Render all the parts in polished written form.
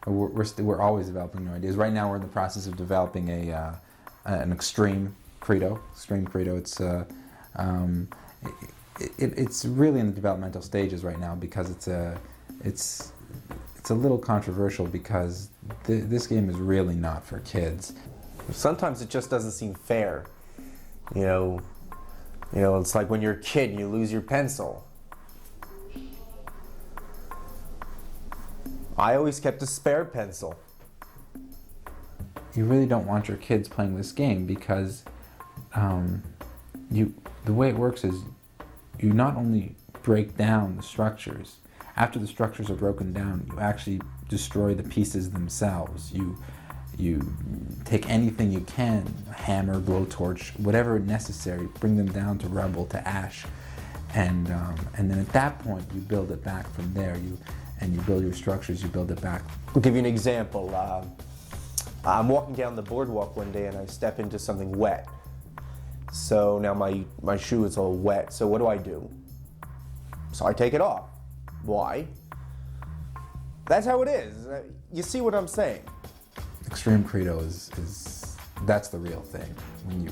we're always developing new ideas. Right now, we're in the process of developing an extreme credo. Extreme credo. It's really in the developmental stages right now because it's a little controversial because this game is really not for kids. Sometimes it just doesn't seem fair. You know, it's like when you're a kid and you lose your pencil. I always kept a spare pencil. You really don't want your kids playing this game because the way it works is you not only break down the structures. After the structures are broken down, you actually destroy the pieces themselves. You take anything you can, a hammer, blowtorch, whatever necessary, bring them down to rubble, to ash, and then at that point you build it back from there. You build your structures, you build it back. I'll give you an example. I'm walking down the boardwalk one day and I step into something wet. So now my shoe is all wet, so what do? So I take it off. Why? That's how it is. You see what I'm saying? Extreme credo is that's the real thing.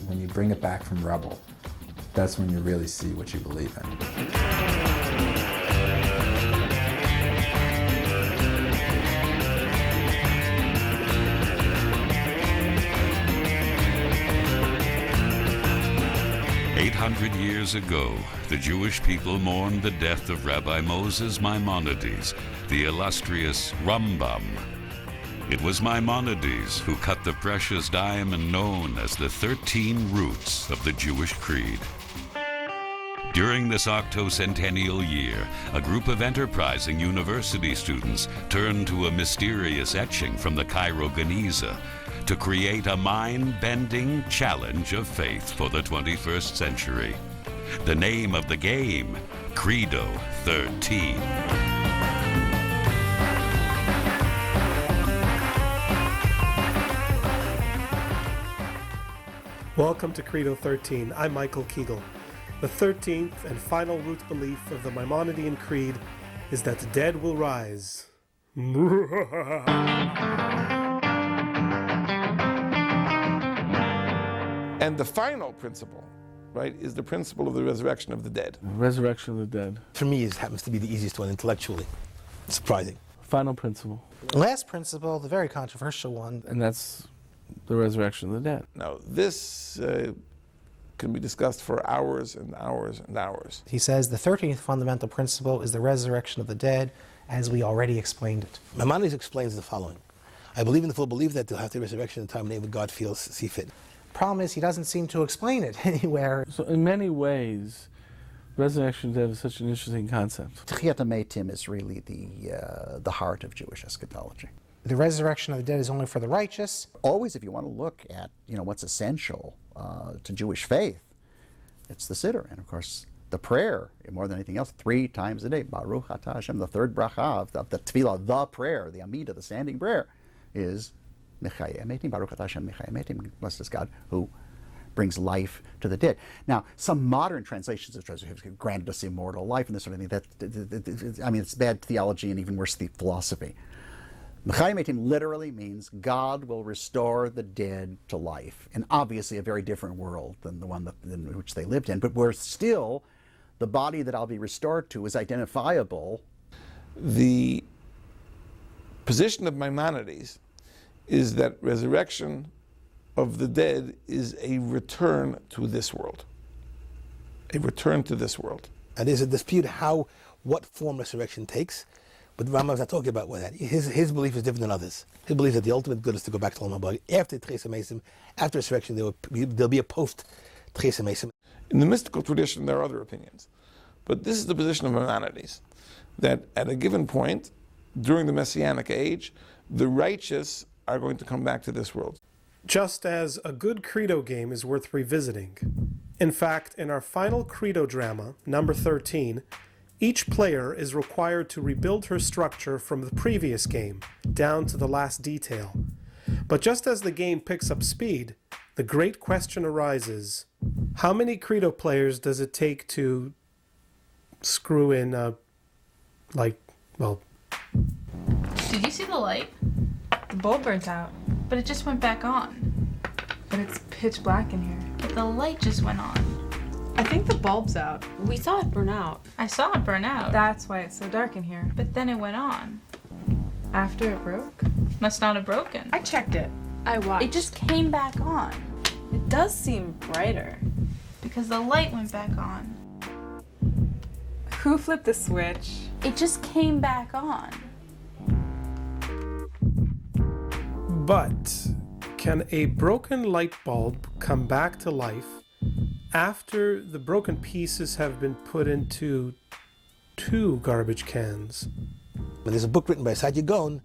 When you bring it back from rubble, that's when you really see what you believe in. 800 years ago, the Jewish people mourned the death of Rabbi Moses Maimonides, the illustrious Rambam. It was Maimonides who cut the precious diamond known as the 13 roots of the Jewish creed. During this octocentennial year, a group of enterprising university students turned to a mysterious etching from the Cairo Geniza to create a mind-bending challenge of faith for the 21st century. The name of the game, CREDO 13. Welcome to CREDO 13. I'm Michael Kegel. The 13th and final root belief of the Maimonidean Creed is that the dead will rise. And the final principle, right, is the principle of the resurrection of the dead. Resurrection of the dead. For me, it happens to be the easiest one intellectually. Surprising. Final principle. Last principle, the very controversial one. And that's the resurrection of the dead. Now, this can be discussed for hours and hours and hours. He says the 13th fundamental principle is the resurrection of the dead, as we already explained it. Maimonides explains the following. I believe in the full belief that they'll have the resurrection at the time when God see fit. Problem is, he doesn't seem to explain it anywhere. So in many ways, resurrection of the dead is such an interesting concept. Tchiyat HaMeitim is really the heart of Jewish eschatology. The resurrection of the dead is only for the righteous. Always, if you want to look at what's essential to Jewish faith, it's the Siddur, and of course the prayer, more than anything else, 3 times a day. Baruch Atah Hashem, the third bracha of the tefillah, the prayer, the Amidah, the standing prayer, is Mechayeh Metim, Baruch Atah Hashem Mechayeh Metim, blessed is God who brings life to the dead. Now, some modern translations of have granted us immortal life and this sort of thing. I mean, it's bad theology and even worse, the philosophy. Mechayeh Metim literally means God will restore the dead to life, and obviously a very different world than the one in which they lived in, but where still the body that I'll be restored to is identifiable. The position of Maimonides is that resurrection of the dead is a return to this world. A return to this world. And there's a dispute what form resurrection takes, but Rambam is not talking about that. His belief is different than others. His belief that the ultimate good is to go back to Olam Haba. After Tchias HaMeisim, after resurrection, there'll be a post-Tchias HaMeisim. In the mystical tradition, there are other opinions. But this is the position of Maimonides, that at a given point, during the Messianic age, the righteous are going to come back to this world. Just as a good Credo game is worth revisiting. In fact, in our final Credo drama, number 13, each player is required to rebuild her structure from the previous game, down to the last detail. But just as the game picks up speed, the great question arises, how many Credo players does it take to screw in, Did you see the light? The bulb burnt out, but it just went back on. But it's pitch black in here. But the light just went on. I think the bulb's out. We saw it burn out. I saw it burn out. That's why it's so dark in here. But then it went on. After it broke? Must not have broken. I checked it. I watched. It just came back on. It does seem brighter. Because the light went back on. Who flipped the switch? It just came back on. But can a broken light bulb come back to life after the broken pieces have been put into 2 garbage cans? But there's a book written by Sadia Gaon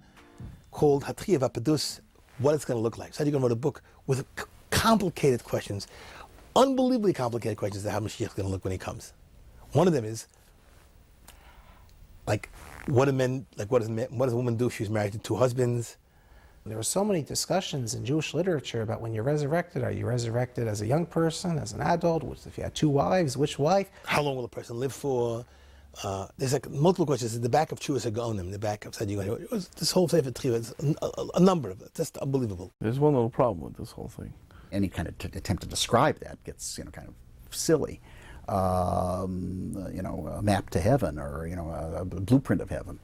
called Hatria Vapadus, what it's going to look like. Sadia Gaon wrote a book with complicated questions, unbelievably complicated questions of how Mashiach is going to look when he comes. One of them is, like, what does a woman do if she's married to 2 husbands? There were so many discussions in Jewish literature about when you're resurrected. Are you resurrected as a young person, as an adult? If you had 2 wives, which wife? How long will a person live for? There's like multiple questions in the back of Chuvas HaGaonim, the back of Sadia Gaon. This whole Sefer Triva is a number of it, just unbelievable. There's one little problem with this whole thing. Any kind of attempt to describe that gets, kind of silly. A map to heaven, or a blueprint of heaven.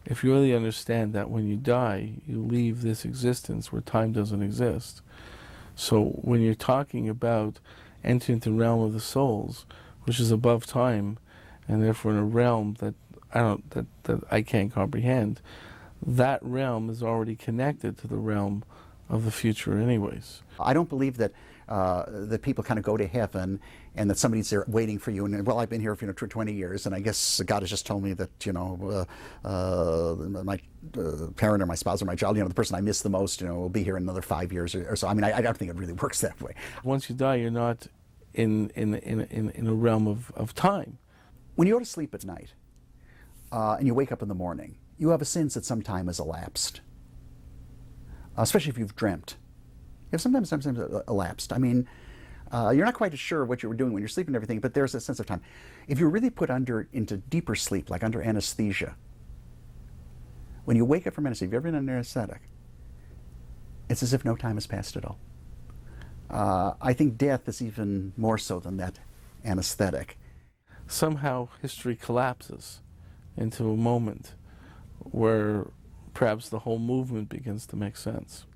If you really understand that when you die, you leave this existence where time doesn't exist. So when you're talking about entering into the realm of the souls, which is above time, and therefore in a realm that I can't comprehend, that realm is already connected to the realm of the future anyways. I don't believe that that people kind of go to heaven and that somebody's there waiting for you. And well, I've been here for 20 years, and I guess God has just told me that my parent or my spouse or my child, the person I miss the most, will be here in another 5 years or so. I mean, I don't think it really works that way. Once you die, you're not in a realm of time. When you go to sleep at night and you wake up in the morning, you have a sense that some time has elapsed, especially if you've dreamt. Sometimes elapsed. I mean, you're not quite sure what you were doing when you're sleeping and everything, but there's a sense of time. If you're really put into deeper sleep, like under anesthesia, when you wake up from anesthesia, have you ever been under anesthetic? It's as if no time has passed at all. I think death is even more so than that anesthetic. Somehow history collapses into a moment where perhaps the whole movement begins to make sense.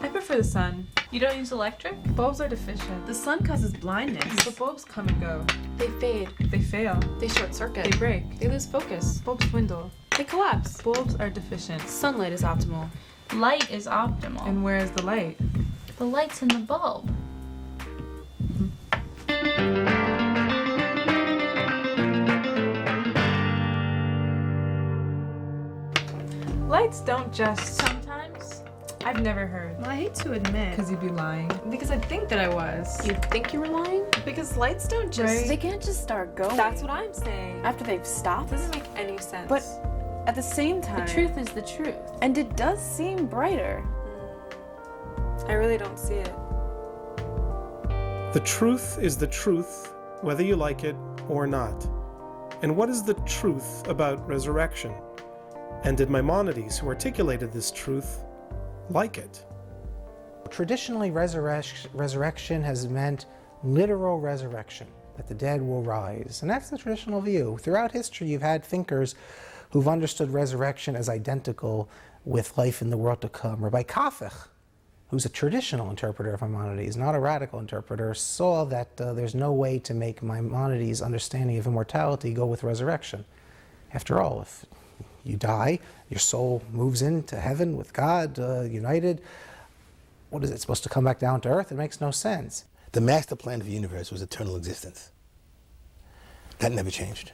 I prefer the sun. You don't use electric? Bulbs are deficient. The sun causes blindness. But bulbs come and go. They fade. They fail. They short circuit. They break. They lose focus. Bulbs dwindle. They collapse. Bulbs are deficient. Sunlight is optimal. Light is optimal. And where is the light? The light's in the bulb. Lights don't just... Sometimes. I've never heard. Well, I hate to admit. Because you'd be lying. Because I think that I was. You think you were lying? Because lights don't just... Right. They can't just start going. That's what I'm saying. After they've stopped? It doesn't make any sense. But at the same time... The truth is the truth. And it does seem brighter. I really don't see it. The truth is the truth, whether you like it or not. And what is the truth about resurrection? And did Maimonides, who articulated this truth, like it? Traditionally, resurrection has meant literal resurrection, that the dead will rise. And that's the traditional view. Throughout history, you've had thinkers who've understood resurrection as identical with life in the world to come. Rabbi Kafich, who's a traditional interpreter of Maimonides, not a radical interpreter, saw that there's no way to make Maimonides' understanding of immortality go with resurrection. After all, if you die, your soul moves into heaven with God, united. What is it, supposed to come back down to earth? It makes no sense. The master plan of the universe was eternal existence. That never changed.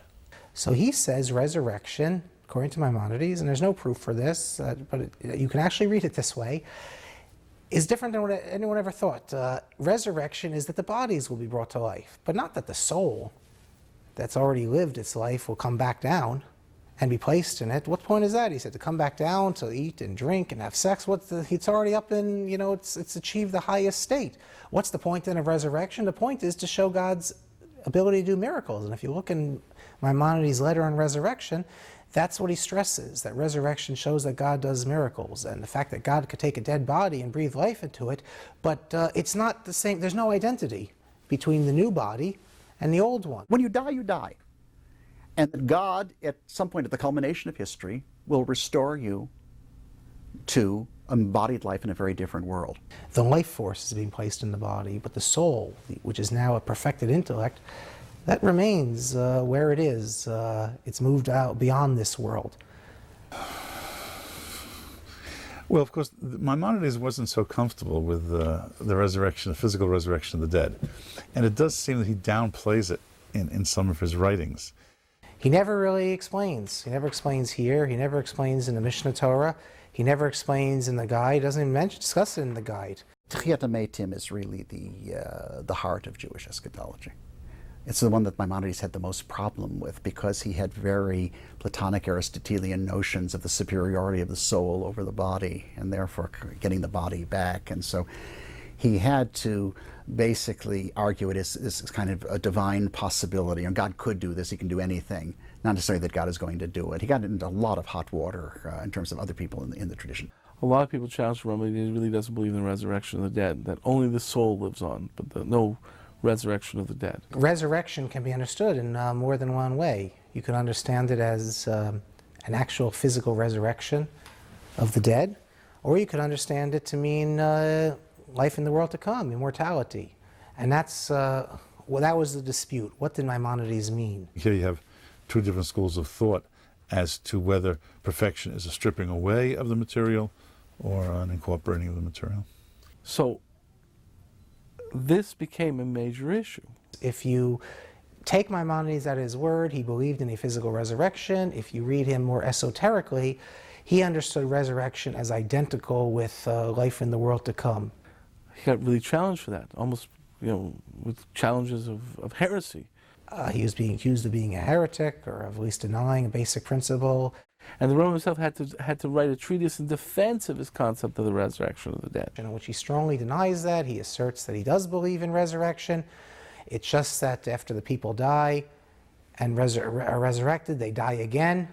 So he says resurrection, according to Maimonides, and there's no proof for this, but you can actually read it this way, is different than what anyone ever thought. Resurrection is that the bodies will be brought to life, but not that the soul that's already lived its life will come back down and be placed in it. What point is that? He said to come back down, to eat and drink and have sex. It's already up in, it's achieved the highest state. What's the point then of resurrection? The point is to show God's ability to do miracles. And if you look in Maimonides' letter on resurrection, That's what he stresses, that resurrection shows that God does miracles, and the fact that God could take a dead body and breathe life into it, but it's not the same. There's no identity between the new body and the old one. When you die, you die. And that God, at some point at the culmination of history, will restore you to embodied life in a very different world. The life force is being placed in the body, but the soul, which is now a perfected intellect, that remains where it is. It's moved out beyond this world. Well, of course, Maimonides wasn't so comfortable with the resurrection, the physical resurrection of the dead. And it does seem that he downplays it in some of his writings. He never really explains. He never explains here. He never explains in the Mishnah Torah. He never explains in the guide. He doesn't even discuss it in the guide. Tchiyat Meitim is really the heart of Jewish eschatology. It's the one that Maimonides had the most problem with because he had very Platonic Aristotelian notions of the superiority of the soul over the body and therefore getting the body back. And so he had to basically argue it as kind of a divine possibility. And God could do this, he can do anything. Not necessarily that God is going to do it. He got into a lot of hot water in terms of other people in the tradition. A lot of people challenge Rambam. He really doesn't believe in the resurrection of the dead, that only the soul lives on, but no resurrection of the dead. Resurrection can be understood in more than one way. You can understand it as an actual physical resurrection of the dead, or you could understand it to mean life in the world to come, immortality. And that's, well, that was the dispute. What did Maimonides mean? Here you have two different schools of thought as to whether perfection is a stripping away of the material or an incorporating of the material. So this became a major issue. If you take Maimonides at his word, he believed in a physical resurrection. If you read him more esoterically, he understood resurrection as identical with life in the world to come. He got really challenged for that, almost, with challenges of heresy. He was being accused of being a heretic, or of at least denying a basic principle. And the Roman himself had to write a treatise in defense of his concept of the resurrection of the dead. In which he strongly denies that. He asserts that he does believe in resurrection. It's just that after the people die and are resurrected, they die again.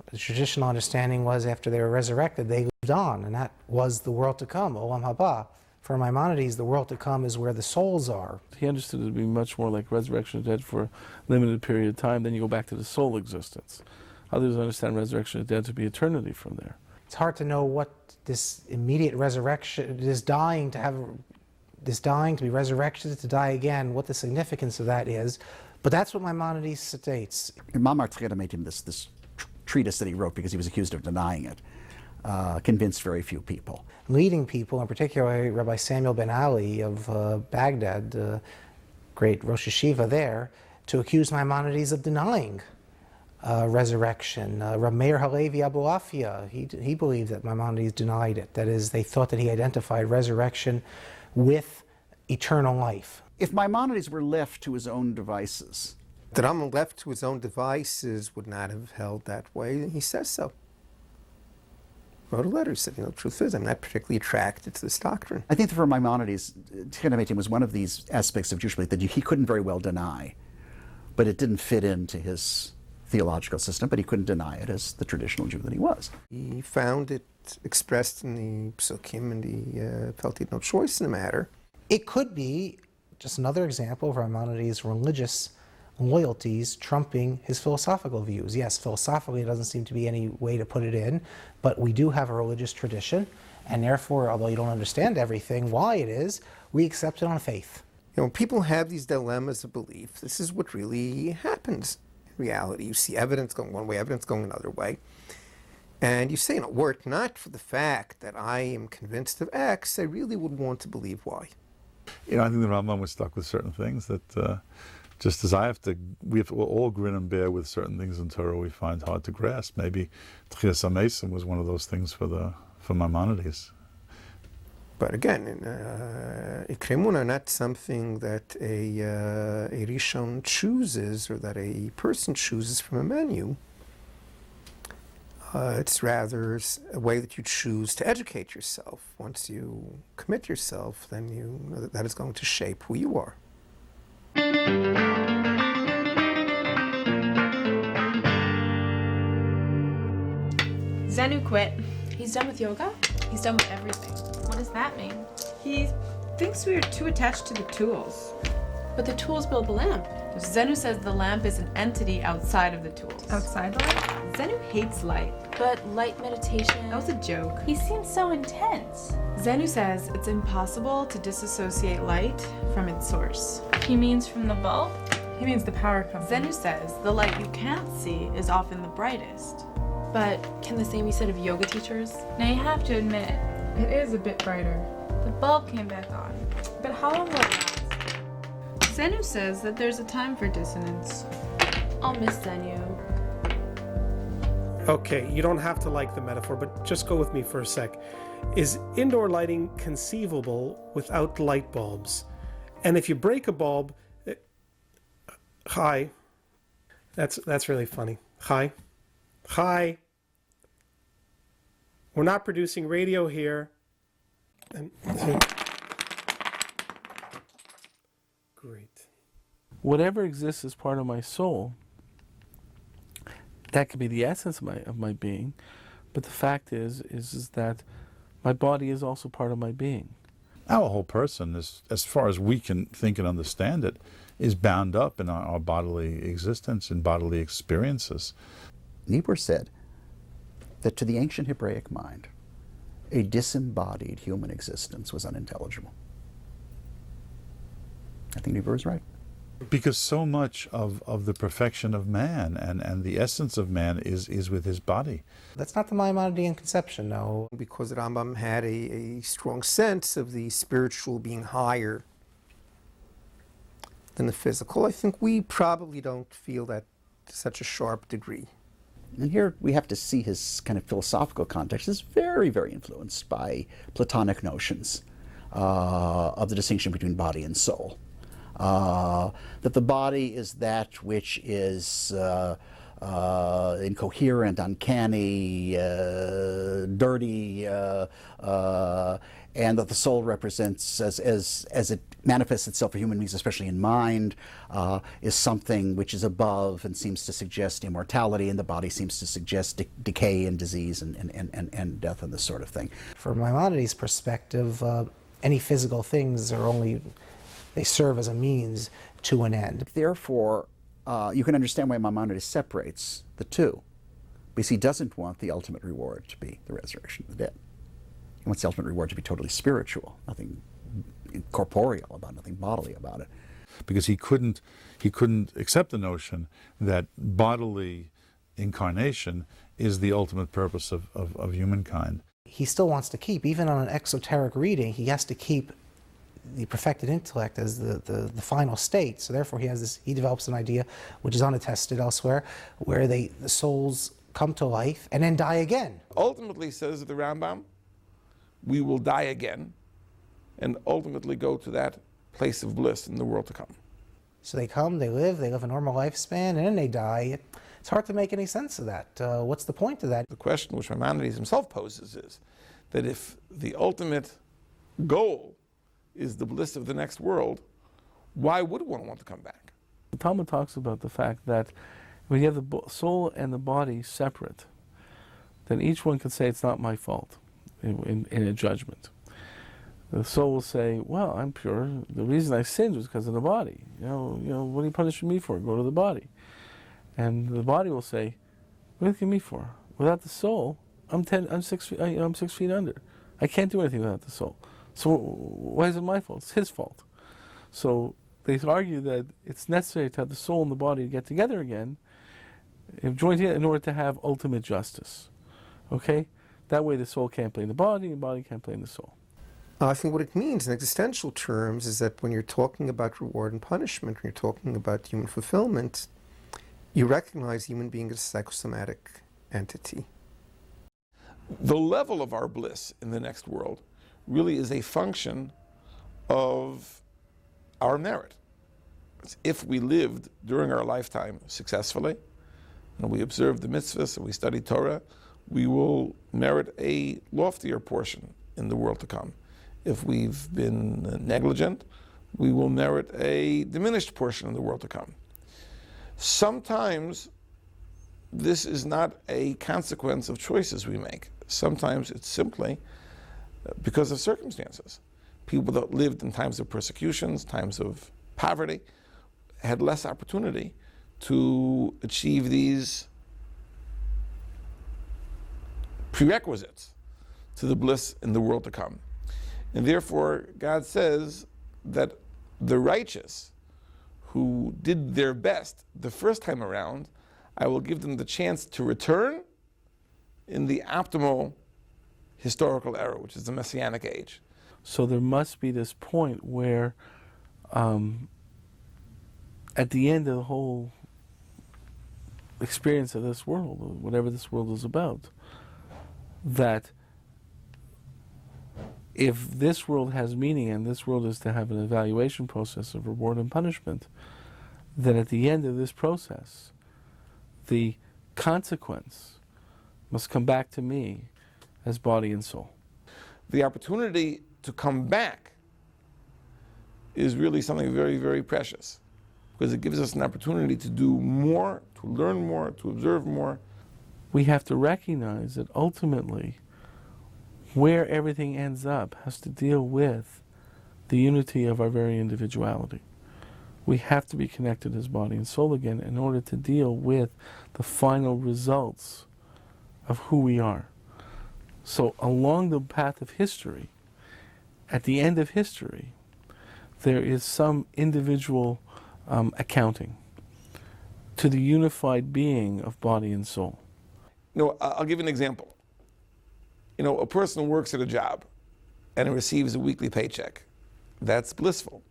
The traditional understanding was after they were resurrected, they lived on, and that was the world to come, Olam Haba. For Maimonides, the world to come is where the souls are. He understood it to be much more like resurrection of the dead for a limited period of time, then you go back to the soul existence. Others understand resurrection of the dead to be eternity from there. It's hard to know what this immediate resurrection, this dying to be resurrected, to die again, what the significance of that is. But that's what Maimonides states. Mamar Tchiyat Meitim, this treatise that he wrote because he was accused of denying it, convinced very few people. Leading people, in particular Rabbi Samuel ben Ali of Baghdad, great Rosh Hashiva there, to accuse Maimonides of denying resurrection. Reb Meir Halevi Abu Afia, he believed that Maimonides denied it. That is, they thought that he identified resurrection with eternal life. If Maimonides were left to his own devices, The Rambam left to his own devices would not have held that way, and he says so. Wrote a letter, he said, the truth is, I'm not particularly attracted to this doctrine. I think that for Maimonides, Tchiyat Meitim was one of these aspects of Jewish belief that he couldn't very well deny, but it didn't fit into his theological system, but he couldn't deny it as the traditional Jew that he was. He found it expressed in the psukim, and he felt he had no choice in the matter. It could be just another example of Maimonides' religious loyalties trumping his philosophical views. Yes, philosophically it doesn't seem to be any way to put it in, but we do have a religious tradition, and therefore, although you don't understand everything, why it is, we accept it on faith. When people have these dilemmas of belief, this is what really happens in reality. You see evidence going one way, evidence going another way, and you say, were it not for the fact that I am convinced of X, I really would want to believe Y. I think the Rambam was stuck with certain things that, just as we'll all grin and bear with certain things in Torah we find hard to grasp. Maybe Tchiyas HaMeisim was one of those things for Maimonides. But again, Ikrimun are not something that a Rishon chooses or that a person chooses from a menu. It's rather a way that you choose to educate yourself. Once you commit yourself, then you know that is going to shape who you are. Zenu quit. He's done with yoga? He's done with everything. What does that mean? He thinks we are too attached to the tools. But the tools build the lamp. Zenu says the lamp is an entity outside of the tools. Outside the light? Zenu hates light. But light meditation... That was a joke. He seems so intense. Zenu says it's impossible to disassociate light from its source. He means from the bulb? He means the power company. Zenu says the light you can't see is often the brightest. But can the same be said of yoga teachers? Now you have to admit, It is a bit brighter. the bulb came back on. But how long will it last? Zenu says that there's a time for dissonance. I'll miss Zenu. Okay, you don't have to like the metaphor, but just go with me for a sec. Is indoor lighting conceivable without light bulbs? And if you break a bulb, hi. That's really funny. Hi. Hi. We're not producing radio here. And great. Whatever exists as part of my soul, that could be the essence of my being, but the fact is that my body is also part of my being. Our whole person, as far as we can think and understand it, is bound up in our bodily existence and bodily experiences. Niebuhr said that to the ancient Hebraic mind, a disembodied human existence was unintelligible. I think Niebuhr is right. Because so much of the perfection of man and the essence of man is with his body. That's not the Maimonidean conception, no. Because the Rambam had a strong sense of the spiritual being higher than the physical. I think we probably don't feel that to such a sharp degree. And here we have to see his kind of philosophical context is very, very influenced by Platonic notions of the distinction between body and soul. That the body is that which is incoherent, uncanny, dirty, and that the soul represents, as it manifests itself for human beings, especially in mind, is something which is above and seems to suggest immortality, and the body seems to suggest decay and disease and death and this sort of thing. From Maimonides' perspective, any physical things are only, they serve as a means to an end. Therefore, you can understand why Maimonides separates the two, because he doesn't want the ultimate reward to be the resurrection of the dead. He wants the ultimate reward to be totally spiritual, nothing corporeal about it, nothing bodily about it. Because he couldn't accept the notion that bodily incarnation is the ultimate purpose of humankind. He still wants to keep, even on an exoteric reading, he has to keep the perfected intellect as the final state. So therefore he develops an idea, which is unattested elsewhere, where the souls come to life and then die again. Ultimately, says the Rambam, we will die again and ultimately go to that place of bliss in the world to come. So they come, they live a normal lifespan, and then they die. It's hard to make any sense of that. What's the point of that? The question which Maimonides himself poses is that if the ultimate goal is the bliss of the next world, why would one want to come back? The Talmud talks about the fact that when you have the soul and the body separate, then each one can say it's not my fault in a judgment. The soul will say, well, I'm pure. The reason I sinned was because of the body. You know, what are you punishing me for? Go to the body. And the body will say, what are you looking at me for? Without the soul, I'm 6 feet under. I can't do anything without the soul. So why is it my fault? It's his fault. So they argue that it's necessary to have the soul and the body get together again, joined together in order to have ultimate justice. Okay? That way the soul can't blame the body, and the body can't blame the soul. I think what it means in existential terms is that when you're talking about reward and punishment, when you're talking about human fulfillment, you recognize human being as a psychosomatic entity. The level of our bliss in the next world really is a function of our merit. If we lived during our lifetime successfully, and we observed the mitzvahs and we studied Torah, we will merit a loftier portion in the world to come. If we've been negligent, we will merit a diminished portion in the world to come. Sometimes this is not a consequence of choices we make. Sometimes it's simply because of circumstances. People that lived in times of persecutions, times of poverty, had less opportunity to achieve these prerequisites to the bliss in the world to come. And therefore, God says that the righteous who did their best the first time around, I will give them the chance to return in the optimal historical era, which is the Messianic age. So there must be this point where, at the end of the whole experience of this world, or whatever this world is about, that if this world has meaning and this world is to have an evaluation process of reward and punishment, then at the end of this process, the consequence must come back to me as body and soul. The opportunity to come back is really something very, very precious, because it gives us an opportunity to do more, to learn more, to observe more. We have to recognize that ultimately where everything ends up has to deal with the unity of our very individuality. We have to be connected as body and soul again in order to deal with the final results of who we are. So along the path of history, at the end of history, there is some individual accounting to the unified being of body and soul. I'll give you an example. A person works at a job and receives a weekly paycheck. That's blissful.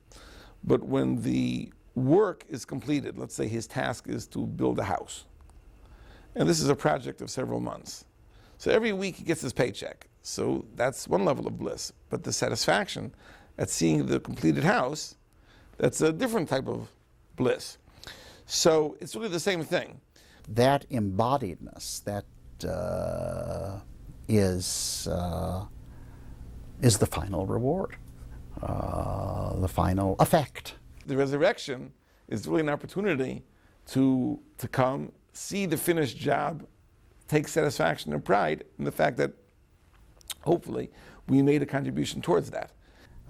But when the work is completed, let's say his task is to build a house, and this is a project of several months. So every week he gets his paycheck. So that's one level of bliss. But the satisfaction at seeing the completed house, that's a different type of bliss. So it's really the same thing. That embodiedness, that is the final reward, the final effect. The resurrection is really an opportunity to come, see the finished job, take satisfaction and pride in the fact that hopefully we made a contribution towards that.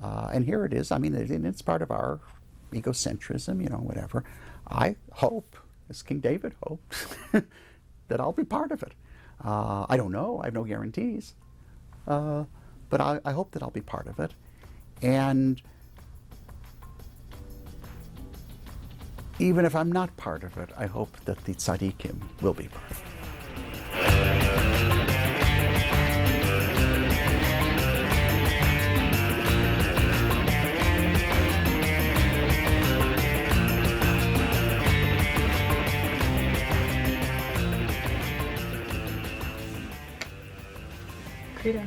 And here it is. I mean, it's part of our egocentrism, whatever. I hope, as King David hoped, that I'll be part of it. I don't know. I have no guarantees. But I hope that I'll be part of it. And even if I'm not part of it, I hope that the tzaddikim will be part of it. CREDO.